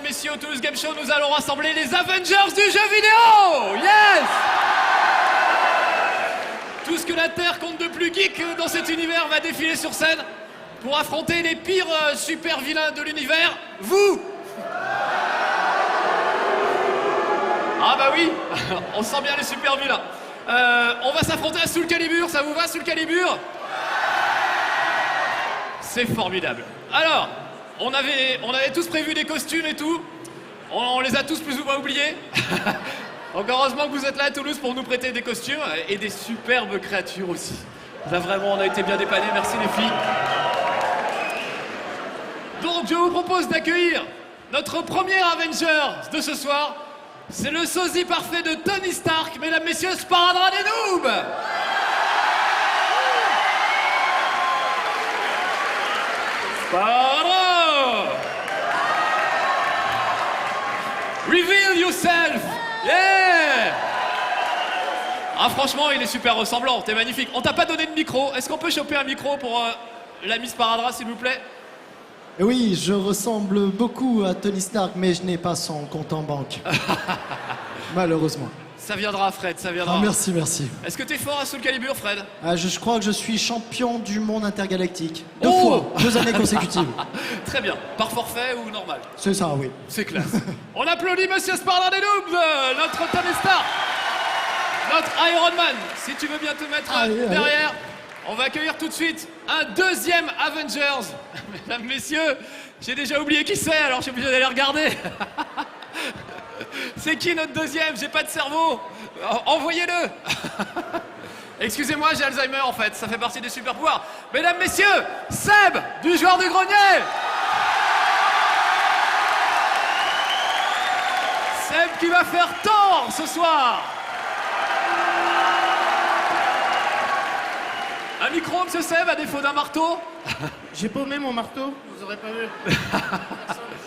messieurs, au Toulouse Game Show, nous allons rassembler les Avengers du jeu vidéo. Yes. Tout ce que la Terre compte de plus geek dans cet univers va défiler sur scène pour affronter les pires super vilains de l'univers, vous. Ah bah oui, on sent bien les super vilains. On va s'affronter à Soul Calibur, ça vous va Soul Calibur? C'est formidable. Alors, on avait tous prévu des costumes et tout. On les a tous plus ou moins oubliés. Donc heureusement que vous êtes là à Toulouse pour nous prêter des costumes et des superbes créatures aussi. Là vraiment, on a été bien dépannés, merci les filles. Donc je vous propose d'accueillir notre premier Avengers de ce soir. C'est le sosie parfait de Tony Stark, mesdames, messieurs, Sparadrap des Noobs. Sparadrap. Reveal yourself. Yeah. Ah franchement, il est super ressemblant, t'es magnifique. On t'a pas donné de micro, est-ce qu'on peut choper un micro pour l'ami Sparadrap, s'il vous plaît? Oui, je ressemble beaucoup à Tony Stark, mais je n'ai pas son compte en banque. Malheureusement. Ça viendra, Fred, ça viendra. Ah, merci, merci. Est-ce que t'es fort à Soul Calibur, Fred? Je crois que je suis champion du monde intergalactique. Deux Oh fois, 2 années consécutives. Très bien. Par forfait ou normal? C'est ça, oui. C'est classe. On applaudit Monsieur Sparadrap des Noobs, notre Tony Stark, notre Iron Man. Si tu veux bien te mettre derrière, on va accueillir tout de suite un deuxième Avengers. Mesdames, messieurs, j'ai déjà oublié qui c'est, alors je suis obligé d'aller regarder. C'est qui notre deuxième? J'ai pas de cerveau. Envoyez-le. Excusez-moi, j'ai Alzheimer en fait, ça fait partie des super pouvoirs. Mesdames, messieurs, Seb, du joueur du grenier. Seb qui va faire Thor ce soir. Un micro, monsieur Seb, à défaut d'un marteau? J'ai paumé mon marteau, vous aurez pas vu.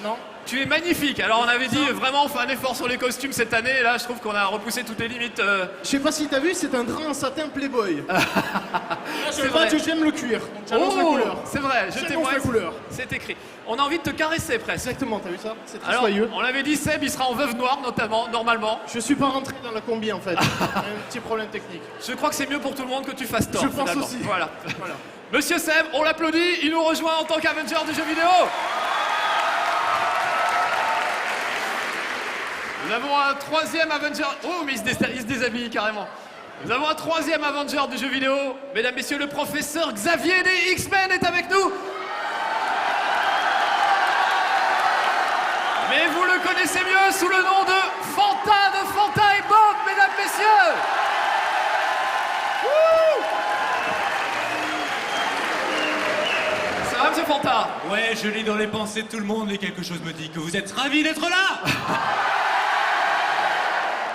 Non. Tu es magnifique. Alors on avait dit vraiment on fait un effort sur les costumes cette année. Et là je trouve qu'on a repoussé toutes les limites. Je sais pas si t'as vu, c'est un drap en satin Playboy. C'est vrai. J'aime le cuir, donc j'annonce la couleur. C'est vrai, je J'annonce témoigne. la couleur. C'est écrit. On a envie de te caresser presque. Exactement, t'as vu ça? C'est très Alors soyeux. on l'avait dit, Seb il sera en veuve noire notamment, normalement. Je suis pas rentré dans la combi en fait. Un petit problème technique. Je crois que c'est mieux pour tout le monde que tu fasses Thor. Je pense finalement. aussi. Voilà. Voilà. Monsieur Seb, on l'applaudit, il nous rejoint en tant qu'Avenger du jeu vidéo. Nous avons un troisième Avenger. Oh, mais il se déshabille carrément. Nous avons un troisième Avenger du jeu vidéo. Mesdames, messieurs, le professeur Xavier des X-Men est avec nous. Mais vous le connaissez mieux sous le nom de Fanta et Bob, mesdames, messieurs. Wouh. Ça va, monsieur Fanta? Ouais, je lis dans les pensées de tout le monde et quelque chose me dit que vous êtes ravis d'être là.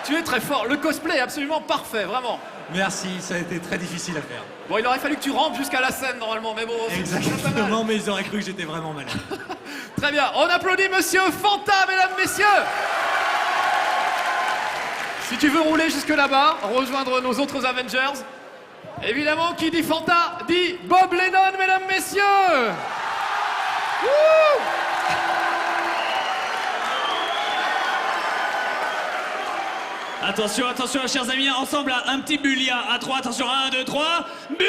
Tu es très fort, le cosplay est absolument parfait, vraiment. Merci, ça a été très difficile à faire. Bon, il aurait fallu que tu rampes jusqu'à la scène normalement, mais bon... c'est pas mal. Exactement, mais ils auraient cru que j'étais vraiment malade. Très bien, on applaudit monsieur Fanta, mesdames, messieurs. Si tu veux rouler jusque là-bas, rejoindre nos autres Avengers, évidemment, qui dit Fanta, dit Bob Lennon, mesdames, messieurs. Wouh. Attention, attention, chers amis, ensemble, un petit Bulia. À 3, attention, 1, 2, 3. Bulia.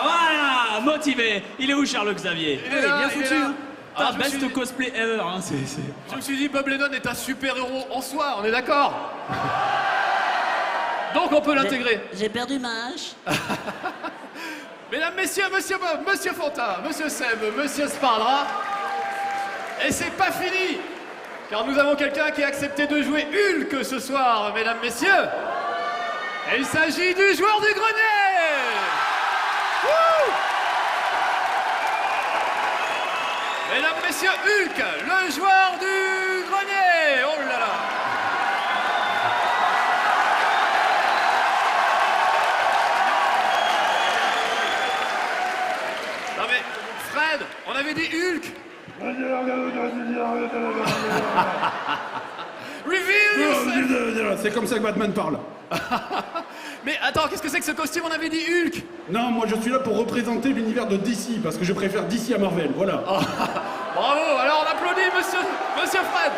Voilà, motivé. Il est où, Charles Xavier? Il est là, bien il est foutu. là. Ah, je me suis best dit- cosplay ever. Hein, Je me suis dit, Bob Lennon est un super-héros en soi, on est d'accord? Donc on peut l'intégrer. J'ai perdu ma hache. Mesdames, messieurs, monsieur Bob, monsieur Fanta, monsieur Seb, monsieur Sparadrap. Et c'est pas fini, car nous avons quelqu'un qui a accepté de jouer Hulk ce soir, mesdames, messieurs. Et il s'agit du joueur du grenier. Wouh. Mesdames, messieurs, Hulk, le joueur du grenier. Oh là là. Non mais, Fred, on avait dit Hulk. Reveal yourself. C'est comme ça que Batman parle. Mais attends, qu'est-ce que c'est que ce costume? On avait dit Hulk. Non, moi je suis là pour représenter l'univers de DC, parce que je préfère DC à Marvel, voilà. Bravo, alors on applaudit applaudit monsieur Fred.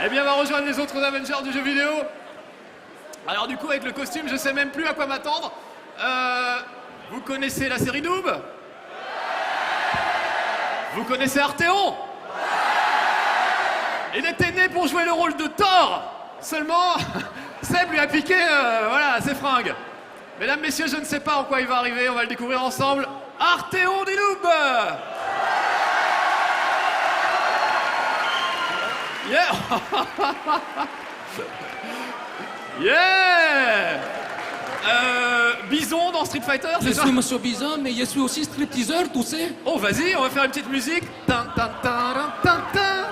Eh bien, on va rejoindre les autres Avengers du jeu vidéo. Alors du coup, avec le costume, je sais même plus à quoi m'attendre. Vous connaissez la série Noob? Vous connaissez Arthéon? Il était né pour jouer le rôle de Thor. Seulement, Seb lui a piqué voilà, ses fringues. Mesdames, messieurs, je ne sais pas en quoi il va arriver, on va le découvrir ensemble. Arthéon des Noobs. Yeah. Yeah. Bison dans Street Fighter, Je c'est ça? suis Monsieur Bison, mais je suis aussi stripteaseur, tu sais. Oh, vas-y, on va faire une petite musique. Tin, tin, tin, tin, tin,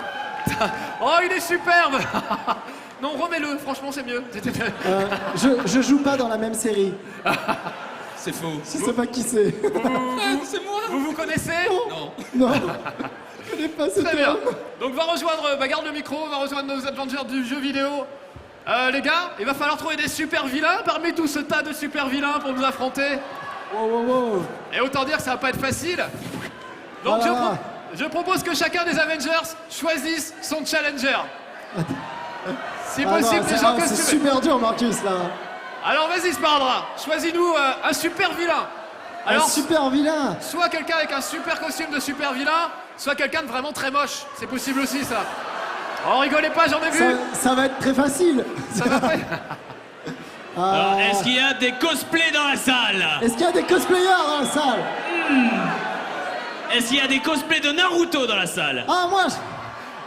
tin. Oh, il est superbe. Non, remets-le, franchement, c'est mieux. Je joue pas dans la même série. C'est faux. Je sais pas qui c'est. C'est moi. Vous connaissez? Non. Non. Je connais pas cet Très bien. homme. Donc, on va rejoindre, garde le micro, on va rejoindre nos Avengers du jeu vidéo. Les gars, il va falloir trouver des super vilains parmi tout ce tas de super vilains pour nous affronter. Wow, wow, wow. Et autant dire que ça va pas être facile. Donc, Voilà. je propose que chacun des Avengers choisisse son challenger. Si Ah non, possible, des c'est gens c'est costumés. super dur, Marcus, là. Alors vas-y Spardra, choisis-nous un super vilain. Alors, Un super vilain. soit quelqu'un avec un super costume de super vilain, soit quelqu'un de vraiment très moche. C'est possible aussi ça. Oh rigolez pas, j'en ai vu. Ça va être très facile. Ça va pas. Alors, est-ce qu'il y a des cosplays dans la salle? Est-ce qu'il y a des cosplayers dans la salle? Est-ce qu'il y a des cosplays de Naruto dans la salle? Ah, moi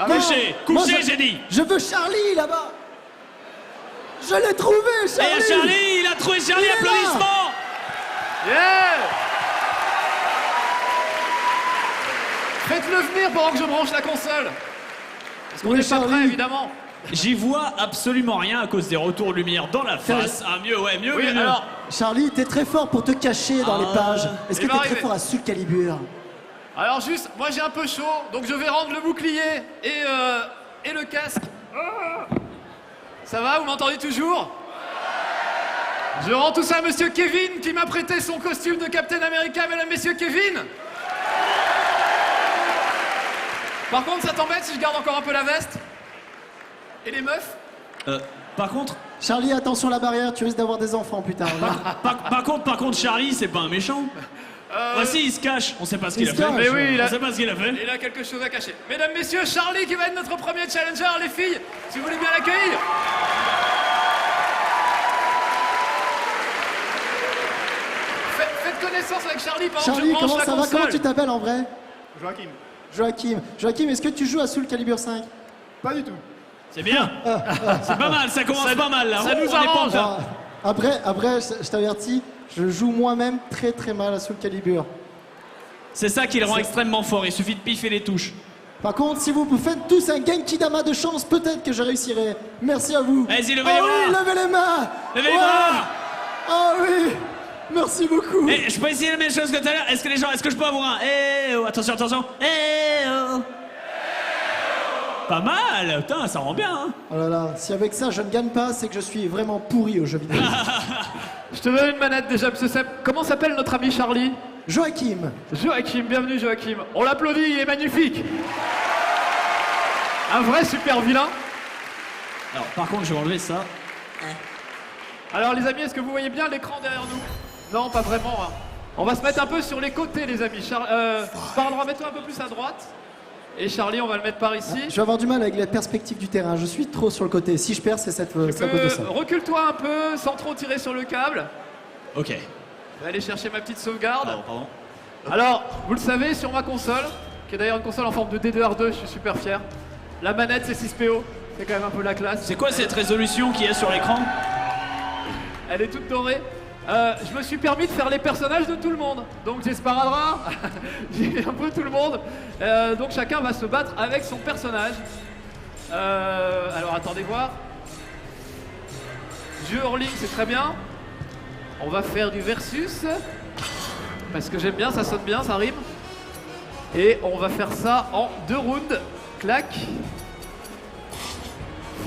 Couchez, moi, couchez, j'ai dit. Je veux Charlie, là-bas. Je l'ai trouvé, Et Charlie. Charlie, il a trouvé Charlie, Il est là. applaudissements. Yeah. Faites-le venir pendant que je branche la console. Parce qu'on Oui, n'est pas Charlie. prêt évidemment. J'y vois absolument rien à cause des retours lumière dans la face. Ah mieux, ouais, mieux, Oui, mieux. alors, Charlie, t'es très fort pour te cacher dans les pages. Est-ce que il t'es va très arriver. fort à Soul Calibur? alors juste, moi j'ai un peu chaud, donc je vais rendre le bouclier et le casque. Ça va, vous m'entendez toujours? Je rends tout ça à monsieur Kevin qui m'a prêté son costume de Captain America, mesdames, messieurs, Kevin. Par contre, ça t'embête si je garde encore un peu la veste? Et les meufs? Par contre, Charlie, attention à la barrière, tu risques d'avoir des enfants plus tard. par contre, Charlie, c'est pas un méchant. Voici, il se cache. On sait pas ce qu'il Il a se fait. cache. Mais oui, On sait pas ce qu'il a fait. il a quelque chose à cacher. Mesdames, messieurs, Charlie qui va être notre premier challenger, les filles, si vous voulez bien l'accueillir. Faites connaissance avec Charlie pendant que je Charlie, branche comment la ça va? console. Comment tu t'appelles en vrai? Joachim. Joachim, est-ce que tu joues à Soul Calibur 5? Pas du tout. C'est bien. C'est pas mal, ça commence pas mal là. ça nous On est pas arrange. encore. Après, je t'avertis, je joue moi-même très très mal à Soul Calibur. C'est ça qui le rend extrêmement fort. Il suffit de piffer les touches. Par contre, si vous faites tous un Genki Dama de chance, peut-être que je réussirai. Merci à vous. Vas-y, levez Ah les oui, bras. levez les mains. Levez les Ouais. bras. Ah oui, merci beaucoup. Eh, je peux essayer la même chose que tout à l'heure. Est-ce que je peux avoir un eh oh, attention, attention. Eh oh. Pas mal. Putain, ça rend bien. Hein. Oh là là, si avec ça je ne gagne pas, c'est que je suis vraiment pourri aux jeux vidéo. Je te donne une manette déjà, monsieur Seb. Comment s'appelle notre ami Charlie? Joachim, Joachim, bienvenue Joachim. On l'applaudit, il est magnifique. Un vrai super vilain. Alors, par contre, je vais enlever ça. Alors les amis, est-ce que vous voyez bien l'écran derrière nous? Non, pas vraiment. Hein. On va se mettre un peu sur les côtés, les amis. Pardon, mets-toi un peu plus à droite. Et Charlie, on va le mettre par ici. je vais avoir du mal avec la perspective du terrain, je suis trop sur le côté. Si je perds, c'est à cause de ça. Recule-toi un peu, sans trop tirer sur le câble. Ok. Je vais aller chercher ma petite sauvegarde. Pardon. Alors, vous le savez, sur ma console, qui est d'ailleurs une console en forme de DDR2, je suis super fier. La manette, c'est 6PO. C'est quand même un peu la classe. C'est quoi cette résolution qui est sur l'écran? Elle est toute dorée. Je me suis permis de faire les personnages de tout le monde. Donc j'ai Sparadrap, j'ai un peu tout le monde. Donc chacun va se battre avec son personnage. Alors attendez voir. Jeu hors ligne, c'est très bien. On va faire du versus. Parce que j'aime bien, ça sonne bien, ça rime. Et on va faire ça en 2 rounds. Clac.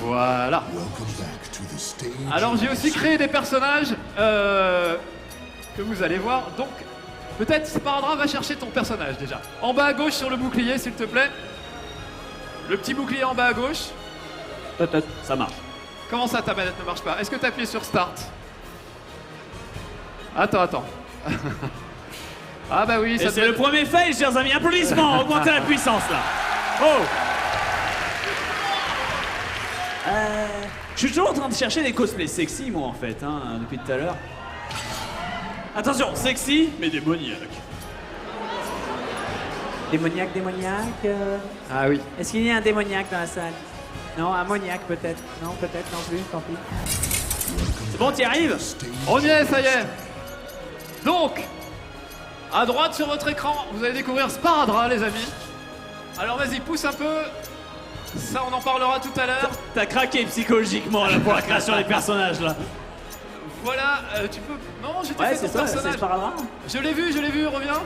Voilà. Alors j'ai aussi créé des personnages que vous allez voir. Donc peut-être Spardra va chercher ton personnage déjà. En bas à gauche sur le bouclier, s'il te plaît. Le petit bouclier en bas à gauche. Ça marche. Comment ça, ta manette ne marche pas? Est-ce que tu as appuyé sur Start? Attends. Ah bah oui, Et ça c'est doit- le premier fail, chers amis. Applaudissements, augmentez la puissance là. Oh. Je suis toujours en train de chercher des cosplays sexy, moi, en fait, hein, depuis tout à l'heure. Attention, sexy, mais démoniaque. Démoniaque. Ah oui. Est-ce qu'il y a un démoniaque dans la salle? Non, un moniaque peut-être. Non, peut-être non plus, tant pis. C'est bon, t'y arrives? On y est, ça y est. Donc, à droite sur votre écran, vous allez découvrir Spardra, les amis. Alors vas-y, pousse un peu. Ça, on en parlera tout à l'heure. T'as craqué psychologiquement là pour la création des personnages là. Voilà, tu peux... Non, j'ai Ouais, fait c'est ton ça, c'est personnage. Spardra. Je l'ai vu, reviens.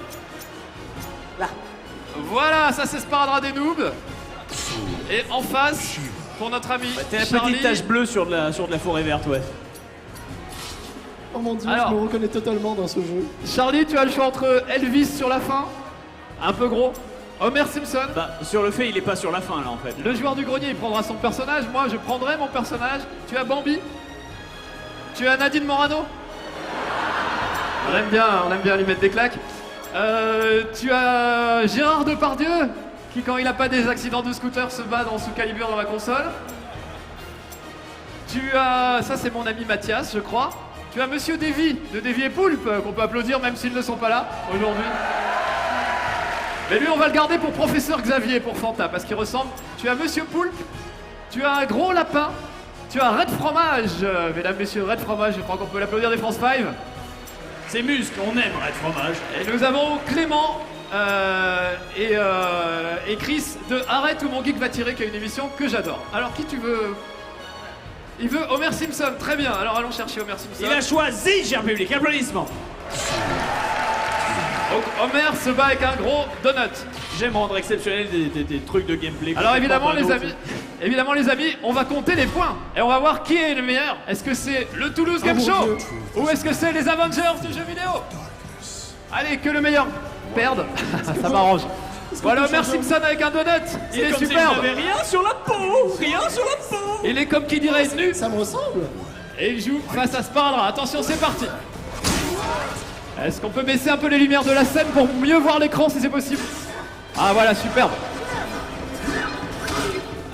Là. Voilà, ça c'est Spardra des noobs. Et en face, pour notre ami T'as la Charlie. petite tache bleue sur de la forêt verte, ouais. Oh mon dieu, Alors. je me reconnais totalement dans ce jeu. Charlie, tu as le choix entre Elvis sur la fin, un peu gros, Homer Simpson. Bah, sur le fait, il est pas sur la fin là en fait. Le joueur du grenier, il prendra son personnage. Moi, je prendrai mon personnage. Tu as Bambi. Tu as Nadine Morano. On aime bien lui mettre des claques. Tu as Gérard Depardieu, qui quand il n'a pas des accidents de scooter se bat dans Soul Calibur dans la console. Tu as... Ça, c'est mon ami Mathias, je crois. Tu as Monsieur Davy, de Davy et Poulpe, qu'on peut applaudir même s'ils ne sont pas là aujourd'hui. Mais lui, on va le garder pour Professeur Xavier, pour Fanta, parce qu'il ressemble. Tu as Monsieur Poulpe, tu as un gros lapin, tu as Red Fromage. Mesdames, messieurs, Red Fromage, je crois qu'on peut l'applaudir des France 5. C'est muscle, on aime Red Fromage. Et nous avons Clément et Chris de Arrête où mon geek va tirer, qui a une émission que j'adore. Alors, qui tu veux? Il veut Homer Simpson, très bien. Alors, allons chercher Homer Simpson. Il a choisi, cher public, applaudissements. Donc, Homer se bat avec un gros donut. J'aime rendre exceptionnel des trucs de gameplay. Alors complètement évidemment les amis, on va compter les points et on va voir qui est le meilleur. Est-ce que c'est le Toulouse Game mon Show Dieu. ou est-ce que c'est les Avengers du jeu vidéo? Allez, que le meilleur perde, ça m'arrange. Voilà Homer Simpson avec un donut, il est comme superbe. si il n'avait rien sur la peau, rien sur la peau. Il est comme qui dirait nu Ça me ressemble. et il joue face à Spardra. Attention, c'est parti. Est-ce qu'on peut baisser un peu les lumières de la scène pour mieux voir l'écran si c'est possible? Ah voilà, superbe.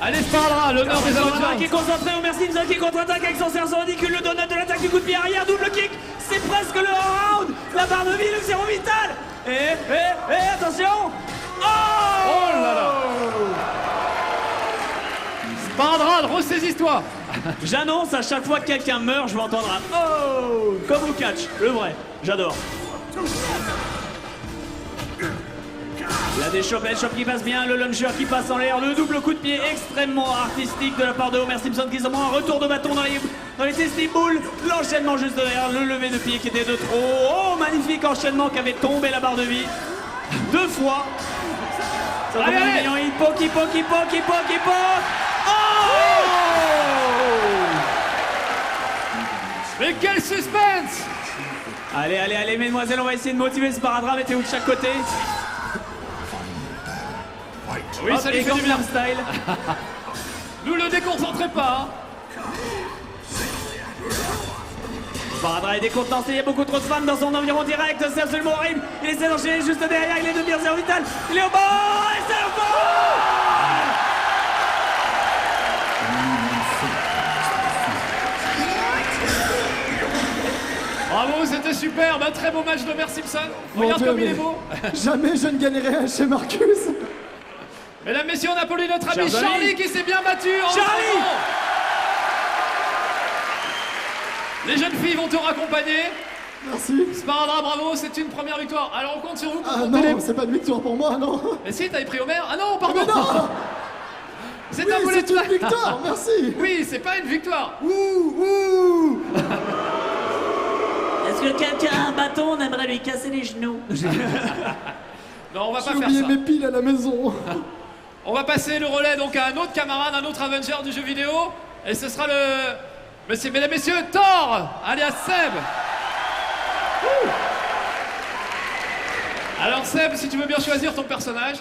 Allez Spardra, l'honneur des Spardra qui est Avengers. concentré, Homer Simpson qui contre-attaque avec son cerceau ridicule, le donut de l'attaque du coup de pied arrière, double kick, c'est presque le round, la barre de vie, le zéro vital. Et attention. Oh là là. Spardra, ressaisis-toi. J'annonce à chaque fois que quelqu'un meurt, je vais entendre un oh comme au catch, le vrai, j'adore. La déchoppe, elle chope qui passe bien, le launcher qui passe en l'air, le double coup de pied extrêmement artistique de la part de Homer Simpson qui se prend un retour de bâton dans les testicules, l'enchaînement juste derrière, le lever de pied qui était de trop. Oh, magnifique enchaînement qui avait tombé la barre de vie 2 fois. Ça Allez, allez. mignon, il poke. Oh! Mais quel suspense. Allez, mesdemoiselles, on va essayer de motiver Spardra, mettez-vous de chaque côté. Oui, Hop, ça lui et fait du bien. Gangnam Style. Nous le déconcentrez pas. Spardra est décontenancé, il y a beaucoup trop de fans dans son environ direct, c'est absolument horrible. Il essaie d'enchaîner juste derrière, il est de zéro vital. Il est au bord, et c'est au bord. Bravo, c'était superbe. Un très beau match d'Homer Simpson. Mon Regarde Dieu, comme il mais est beau. Jamais je ne gagnerai chez Marcus. Mesdames, messieurs, on applaudit notre ami Chers amis. Charlie qui s'est bien battu. en Charlie. ensemble. Les jeunes filles vont te raccompagner. Merci. Spardra, bravo, c'est une première victoire. Alors on compte sur vous pour Ah compter les... non, c'est pas une victoire pour moi, non. Mais si, t'avais pris Homer. Ah non, pardon. Mais non. C'est Oui, un boulet c'est de une victoire, merci. Oui, c'est pas une victoire. Ouh. Est-ce que quelqu'un a un bâton? On aimerait lui casser les genoux. Non, on va pas J'ai faire oublié ça. mes piles à la maison. On va passer le relais donc à un autre camarade, un autre Avenger du jeu vidéo. Et ce sera le... Mesdames, messieurs, Thor, alias Seb. Ouh. Alors Seb, si tu veux bien choisir ton personnage.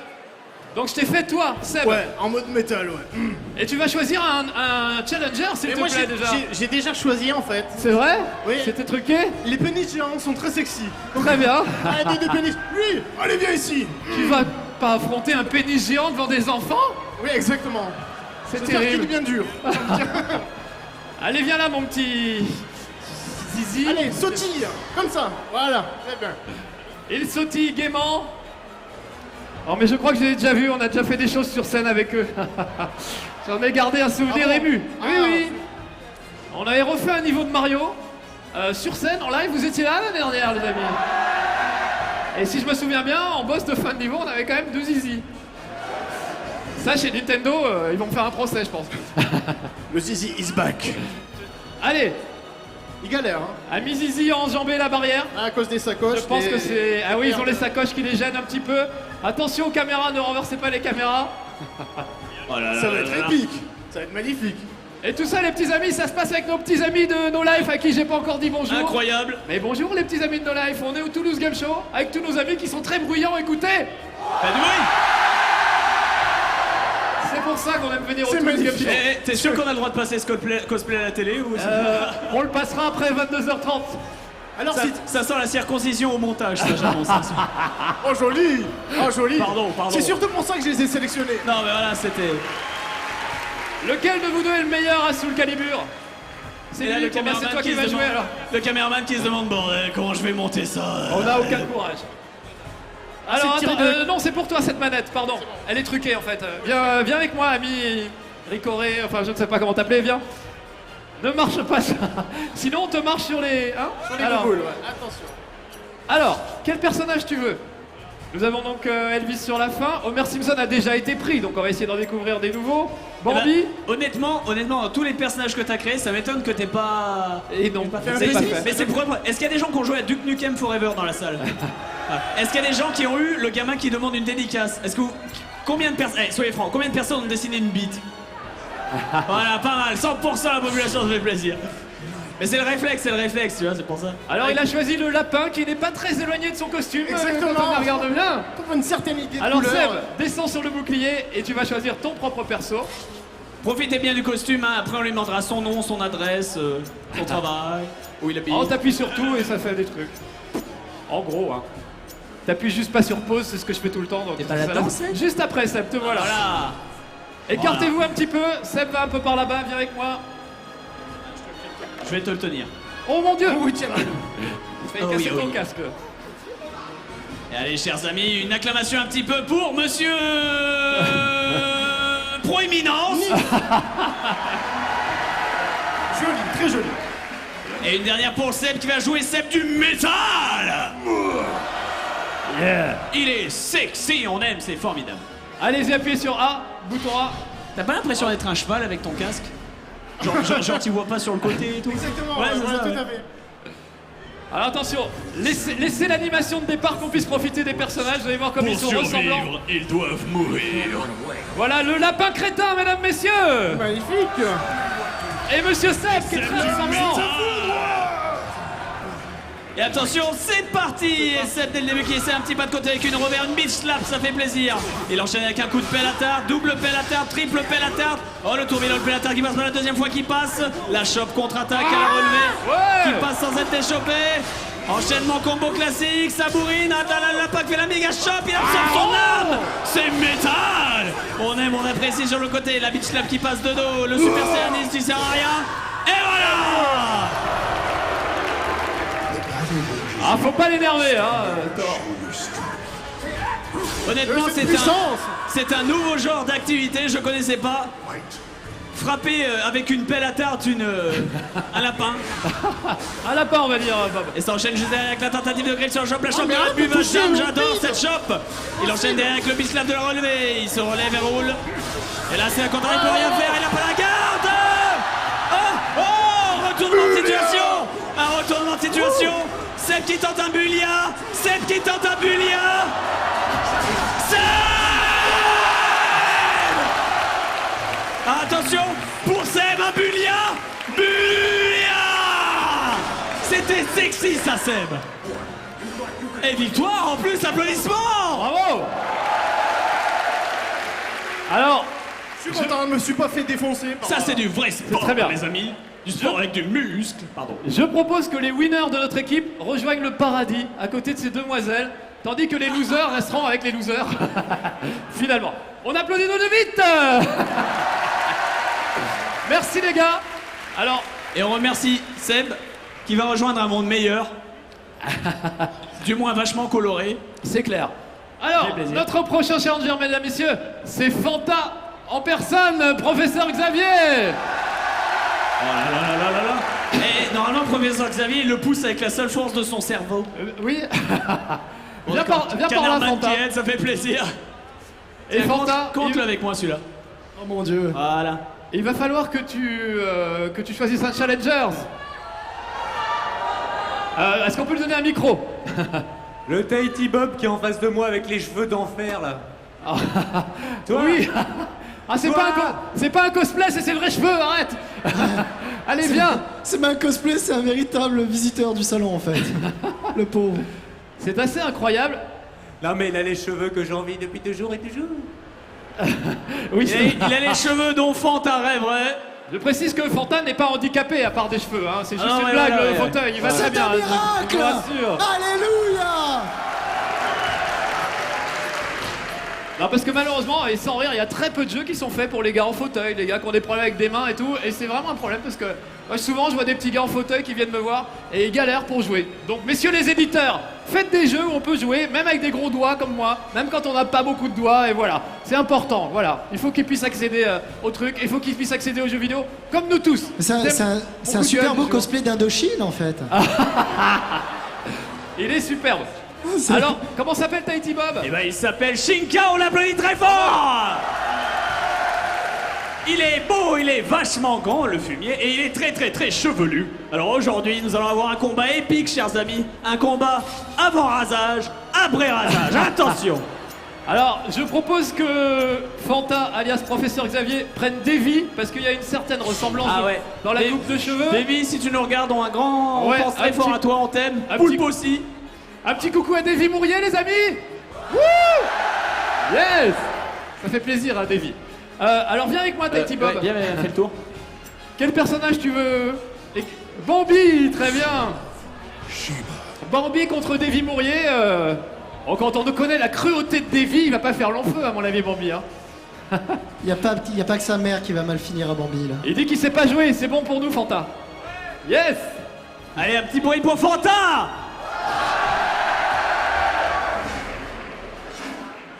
Donc je t'ai fait toi, Seb. Ouais, en mode métal, ouais. Et tu vas choisir un challenger, s'il Et te moi, plaît, déjà. j'ai déjà choisi, en fait. C'est vrai? Oui. C'était truqué? Les pénis géants sont très sexy. Très bien. Arrêtez des pénis. Oui, allez, viens ici. Tu vas pas affronter un pénis géant devant des enfants? Oui, exactement. C'est J'espère qu'il est terrible. bien dur. Allez, viens là, mon petit zizi. Allez, sautille. Comme ça. Voilà, très bien. Il sautille gaiement. Oh, mais je crois que je l'ai déjà vu, on a déjà fait des choses sur scène avec eux. J'en ai gardé un souvenir Ah bon? ému. Ah. Oui, oui. On avait refait un niveau de Mario sur scène, en live. Vous étiez là l'année dernière, les amis. Et si je me souviens bien, en boss de fin de niveau, on avait quand même 2 zizi. Ça, chez Nintendo, ils vont me faire un procès, je pense. Le zizi is back. Allez, Il galère, hein. ami zizi a enjambé la barrière. À cause des sacoches. Je pense des- que c'est... Ah oui, ils ont les sacoches qui les gênent un petit peu. Attention aux caméras, ne renversez pas les caméras. Oh là là Ça va là être là. épique. Ça va être magnifique. Et tout ça, les petits amis, ça se passe avec nos petits amis de No Life à qui j'ai pas encore dit bonjour. Incroyable. Mais bonjour les petits amis de No Life, on est au Toulouse Game Show avec tous nos amis qui sont très bruyants, écoutez. Fais du bruit. C'est pour ça qu'on aime venir au C'est Toulouse Game magnifique. Show. T'es sûr qu'on a le droit de passer ce cosplay à la télé ou On le passera après 22h30. Alors, ça, ça sent la circoncision au montage, ça j'annonce. Hein. oh joli. Oh joli. Pardon. C'est surtout pour ça que je les ai sélectionnés. Non mais voilà, c'était... Lequel de vous deux est le meilleur à Soul Calibur? C'est Et là, lui, c'est toi qui se vas jouer demande- alors. Le caméraman qui se demande, bordel, comment je vais monter ça On n'a aucun courage. Alors c'est attends, tiré non c'est pour toi cette manette, pardon. Elle est truquée en fait. Viens avec moi ami Ricoré, enfin je ne sais pas comment t'appeler, viens. Ne marche pas ça. Sinon on te marche sur les... Hein Sur les alors, boules, ouais. Attention. alors, quel personnage tu veux? Nous avons donc Elvis sur la fin. Homer Simpson a déjà été pris, donc on va essayer d'en découvrir des nouveaux. Bambi Eh ben, honnêtement, tous les personnages que t'as créés, ça m'étonne que t'aies pas... Et non, pas c'est fait. pas Mais fait. c'est pour... Est-ce qu'il y a des gens qui ont joué à Duke Nukem Forever dans la salle? Est-ce qu'il y a des gens qui ont eu le gamin qui demande une dédicace? Est-ce que vous... Combien de personnes... soyez francs, combien de personnes ont dessiné une bite? Voilà, pas mal, 100% la population se fait plaisir. Mais c'est le réflexe, tu vois, c'est pour ça. Alors il a choisi le lapin qui n'est pas très éloigné de son costume. Exactement. Quand on regarde bien. Pour une certaine idée de Alors couleur. Seb, descends sur le bouclier et tu vas choisir ton propre perso. Profitez bien du costume, hein. Après on lui demandera son nom, son adresse, son travail, où il habite. Oh, t'appuies sur tout et ça fait des trucs. En gros, hein. T'appuies juste pas sur pause, c'est ce que je fais tout le temps. Donc T'es pas ça, là-dedans, là. Seb? Juste après, Seb, te voilà. Voilà. Écartez-vous un petit peu. Seb va un peu par là-bas, viens avec moi. Je vais te le tenir. Oh mon dieu! Oui, tiens. Fais Oh casser oui, ton oui. casque. Et allez, chers amis, une acclamation un petit peu pour Monsieur Proéminence. Joli, très joli. Et une dernière pour Seb qui va jouer Seb du métal. Il est sexy, on aime, c'est formidable. Allez-y, appuyez sur A, bouton A. T'as pas l'impression d'être un cheval avec ton casque? Genre tu vois pas sur le côté et tout? Exactement, Ouais, ouais, c'est voilà, ça, tout ouais. à fait. Alors attention, laissez l'animation de départ qu'on puisse profiter des personnages. Vous allez voir comme ils sont ressemblants. ils doivent mourir. Voilà le lapin crétin, mesdames, messieurs. Magnifique. Et monsieur Seb qui est très ressemblant. Et attention, c'est parti! Et Seb dès le début qui essaie un petit pas de côté avec une revers, une bitch slap, ça fait plaisir. Il enchaîne avec un coup de pelle à tarte, double pelle à tarte, triple pelle à tarte. Oh le tourbillon de pelle à tarte qui passe par la deuxième fois qui passe. La chope contre-attaque à la relevée. Ouais. Qui passe sans être échoppé. Enchaînement combo classique, ça bourrine, la pack fait la méga chop, il absorbe son âme. C'est métal. On aime, on apprécie sur le côté. La bitch slap qui passe de dos, le super saiyaniste qui sert à rien. Et voilà. Ah, faut pas l'énerver, hein. Thor. Honnêtement, C'est puissance. c'est un nouveau genre d'activité, je connaissais pas. Frapper avec une pelle à tarte un lapin. Un lapin, on va dire, Bob. Et ça enchaîne juste derrière avec la tentative de grille sur la chope. La chope mais de la arrête de pub, toucher mon j'adore bide. cette chope. Il enchaîne derrière avec le bislap de la relevée. Il se relève et roule. Et là, c'est un contre, il peut rien faire, il a pas la garde. Oh, retournement de situation. Un retournement de situation. Seb qui tente un bulia. Seb qui tente un bulia. Seb. Attention, pour Seb, un bulia. Bulia. C'était sexy ça, Seb. Et victoire en plus, applaudissements. Bravo. Alors, Je suis content, je me suis pas fait défoncer. Ça c'est du vrai sport, très bien. les amis. Du sport avec du muscle. Pardon. je propose que les winners de notre équipe rejoignent le paradis à côté de ces demoiselles, tandis que les losers resteront avec les losers. Finalement. On applaudit nos deux vite. Merci les gars. Alors, Et on remercie Seb qui va rejoindre un monde meilleur. Du moins vachement coloré. c'est clair. Alors, Fait plaisir. notre prochain challenger, mesdames, messieurs, c'est Fanta en personne, professeur Xavier. Oh là là là là là là. Et normalement, professeur Xavier, il le pousse avec la seule force de son cerveau. Oui. viens par là, Canard Fanta. qui aide, ça fait plaisir. Et Fanta, Compte-le avec moi celui-là. Oh mon Dieu. Voilà. il va falloir que tu choisisses un challenger. Est-ce qu'on peut lui donner un micro? Le Tahiti Bob qui est en face de moi avec les cheveux d'enfer là. Toi Oui. Ah, c'est Toi. pas un cosplay, c'est ses vrais cheveux, arrête. Allez, viens. C'est pas un cosplay, c'est un véritable visiteur du salon en fait. Le pauvre. C'est assez incroyable. Non mais il a les cheveux que j'ai envie depuis toujours et toujours. Oui, Il a les cheveux dont Fanta rêverait. je précise que Fanta n'est pas handicapé à part des cheveux, hein. C'est juste Ah, une ouais, blague, ouais, le ouais. fauteuil, il va très C'est bien. un Je miracle. vous rassure. Alléluia. Non, parce que malheureusement, et sans rire, il y a très peu de jeux qui sont faits pour les gars en fauteuil, les gars qui ont des problèmes avec des mains et tout, et c'est vraiment un problème parce que moi, souvent je vois des petits gars en fauteuil qui viennent me voir et ils galèrent pour jouer. Donc messieurs les éditeurs, faites des jeux où on peut jouer, même avec des gros doigts comme moi, même quand on n'a pas beaucoup de doigts, et voilà. C'est important, voilà. Il faut qu'ils puissent accéder au truc, il faut qu'ils puissent accéder aux jeux vidéo, comme nous tous. C'est un, Thème- c'est un- mon c'est un coup de super gueule beau du jour. cosplay d'Indochine en fait. Il est superbe. C'est- Alors, comment s'appelle Tahiti Bob? Eh ben, il s'appelle Shinka, on l'applaudit très fort. Il est beau, il est vachement grand, le fumier, et il est très très très chevelu. Alors aujourd'hui, nous allons avoir un combat épique, chers amis. Un combat avant rasage, après rasage. Attention. Alors, je propose que Fanta, alias Professeur Xavier, prenne Davy, parce qu'il y a une certaine ressemblance Ah ouais. dans la Dave- coupe de cheveux. Davy, si tu nous regardes, on Ouais, pense un très fort petit- à toi, on t'aime. un Poulpe petit- aussi. Un petit coucou à Davy Mourier, les amis. Wouh! Yes. Ça fait plaisir, hein, Davy. Alors, viens avec moi, Tahiti Bob. Ouais, viens, fais le tour. Quel personnage tu veux? Bambi, très bien. Bambi contre Davy Mourier. Oh, quand on nous connaît la cruauté de Davy, il va pas faire long feu, à mon avis, Bambi. Hein. Y a pas que sa mère qui va mal finir à Bambi là. Il dit qu'il sait pas jouer, c'est bon pour nous, Fanta. Yes. Allez, un petit bruit pour Fanta.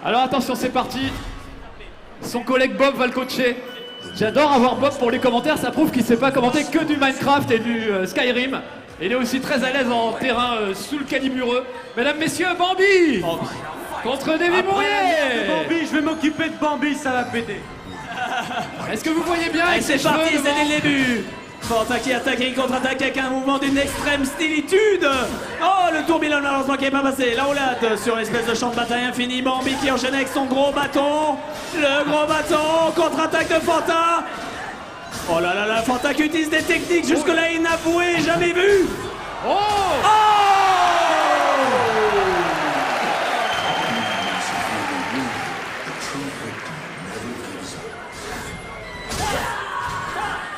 Alors attention, c'est parti. Son collègue Bob va le coacher. J'adore avoir Bob pour les commentaires, ça prouve qu'il sait pas commenter que du Minecraft et du Skyrim. Il est aussi très à l'aise en terrain sous le calibureux. Mesdames, messieurs, Bambi contre Davy Mourier. Bambi, je vais m'occuper de Bambi, ça va péter. Est-ce que vous voyez bien Allez, avec c'est ses cheveux parti, c'est devant dès le début. Fanta qui attaque et contre-attaque avec un mouvement d'une extrême stylitude. Oh, le tourbillon malheureusement qui n'est pas passé. La roulade sur l'espèce de champ de bataille infini. Bambi qui enchaîne avec son gros bâton. Le gros bâton, contre-attaque de Fanta. Oh là là là, Fanta qui utilise des techniques jusque-là inavouées, jamais vues. Oh. Oh!